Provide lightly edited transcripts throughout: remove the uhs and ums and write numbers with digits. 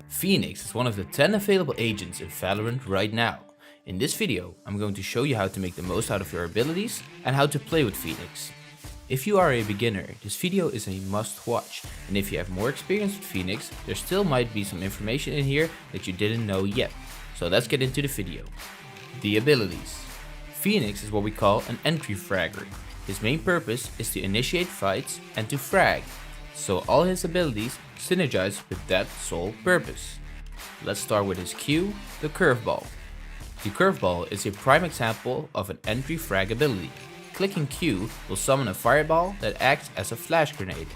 Phoenix is one of the 10 available agents in Valorant right now. In this video, I'm going to show you how to make the most out of your abilities and how to play with Phoenix. If you are a beginner, this video is a must watch, and if you have more experience with Phoenix, there still might be some information in here that you didn't know yet. So let's get into the video. The abilities. Phoenix is what we call an entry fragger. His main purpose is to initiate fights and to frag, so all his abilities synergize with that sole purpose. Let's start with his Q, the curveball. The curveball is a prime example of an entry frag ability. Clicking Q will summon a fireball that acts as a flash grenade.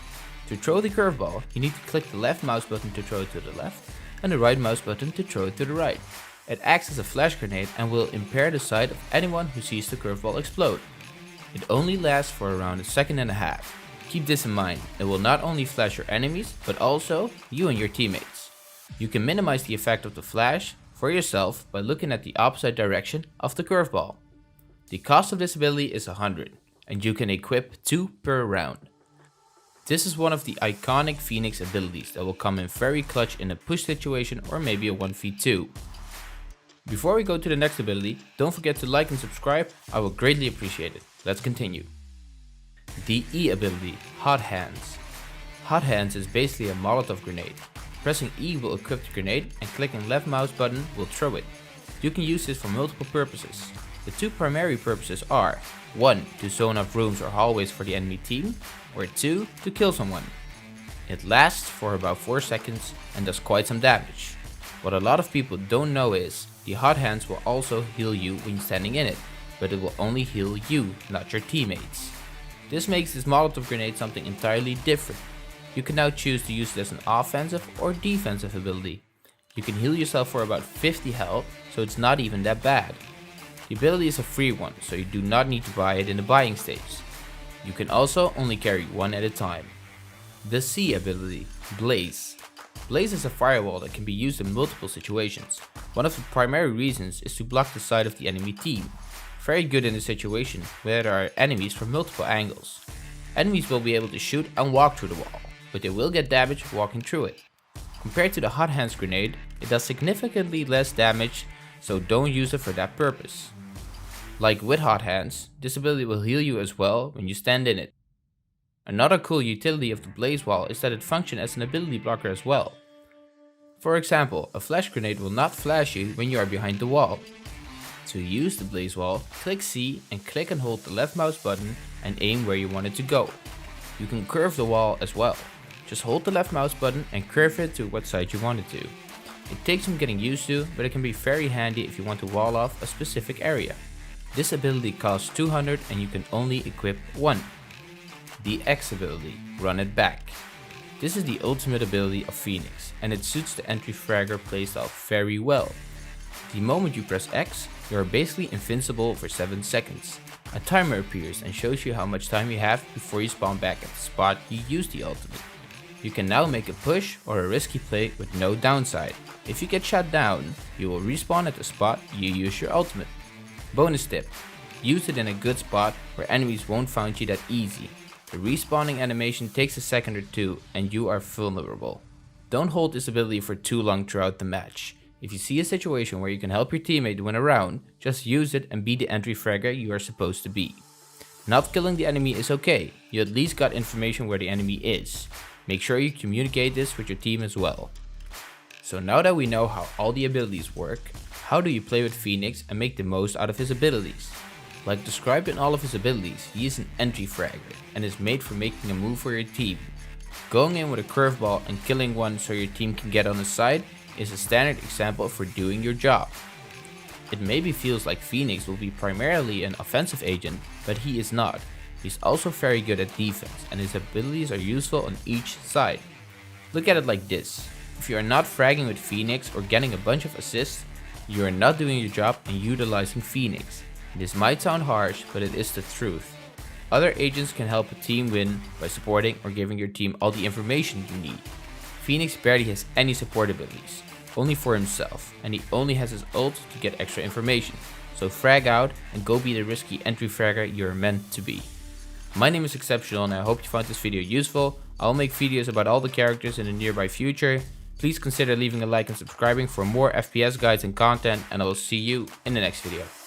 To throw the curveball, you need to click the left mouse button to throw it to the left and the right mouse button to throw it to the right. It acts as a flash grenade and will impair the sight of anyone who sees the curveball explode. It only lasts for around a second and a half. Keep this in mind, it will not only flash your enemies, but also you and your teammates. You can minimize the effect of the flash for yourself by looking at the opposite direction of the curveball. The cost of this ability is 100, and you can equip 2 per round. This is one of the iconic Phoenix abilities that will come in very clutch in a push situation or maybe a 1v2. Before we go to the next ability, don't forget to like and subscribe, I will greatly appreciate it. Let's continue. The E ability, Hot Hands. Hot Hands is basically a Molotov grenade. Pressing E will equip the grenade and clicking left mouse button will throw it. You can use this for multiple purposes. The two primary purposes are 1. To zone off rooms or hallways for the enemy team, or 2. To kill someone. It lasts for about 4 seconds and does quite some damage. What a lot of people don't know is, the Hot Hands will also heal you when standing in it, but it will only heal you, not your teammates. This makes this Molotov grenade something entirely different. You can now choose to use it as an offensive or defensive ability. You can heal yourself for about 50 health, so it's not even that bad. The ability is a free one, so you do not need to buy it in the buying stage. You can also only carry one at a time. The C ability, Blaze. Blaze is a firewall that can be used in multiple situations. One of the primary reasons is to block the sight of the enemy team. Very good in a situation where there are enemies from multiple angles. Enemies will be able to shoot and walk through the wall, but they will get damaged walking through it. Compared to the Hot Hands grenade, it does significantly less damage, so don't use it for that purpose. Like with Hot Hands, this ability will heal you as well when you stand in it. Another cool utility of the Blaze Wall is that it functions as an ability blocker as well. For example, a flash grenade will not flash you when you are behind the wall. To use the Blaze Wall, click C and click and hold the left mouse button and aim where you want it to go. You can curve the wall as well. Just hold the left mouse button and curve it to what side you want it to. It takes some getting used to, but it can be very handy if you want to wall off a specific area. This ability costs 200 and you can only equip one. The X ability, Run It Back. This is the ultimate ability of Phoenix and it suits the entry fragger playstyle very well. The moment you press X, you are basically invincible for 7 seconds. A timer appears and shows you how much time you have before you spawn back at the spot you used the ultimate. You can now make a push or a risky play with no downside. If you get shot down, you will respawn at the spot you use your ultimate. Bonus tip, use it in a good spot where enemies won't find you that easy. The respawning animation takes a second or two and you are vulnerable. Don't hold this ability for too long throughout the match. If you see a situation where you can help your teammate win a round, just use it and be the entry fragger you are supposed to be. Not killing the enemy is okay, you at least got information where the enemy is. Make sure you communicate this with your team as well. So now that we know how all the abilities work, how do you play with Phoenix and make the most out of his abilities? Like described in all of his abilities, he is an entry fragger and is made for making a move for your team. Going in with a curveball and killing one so your team can get on his side is a standard example for doing your job. It maybe feels like Phoenix will be primarily an offensive agent, but he is not. He's also very good at defense and his abilities are useful on each side. Look at it like this. If you are not fragging with Phoenix or getting a bunch of assists, you are not doing your job and utilizing Phoenix. This might sound harsh, but it is the truth. Other agents can help a team win by supporting or giving your team all the information you need. Phoenix barely has any support abilities, only for himself, and he only has his ult to get extra information. So frag out and go be the risky entry fragger you're meant to be. My name is Exceptional and I hope you found this video useful. I'll make videos about all the characters in the nearby future. Please consider leaving a like and subscribing for more FPS guides and content, and I will see you in the next video.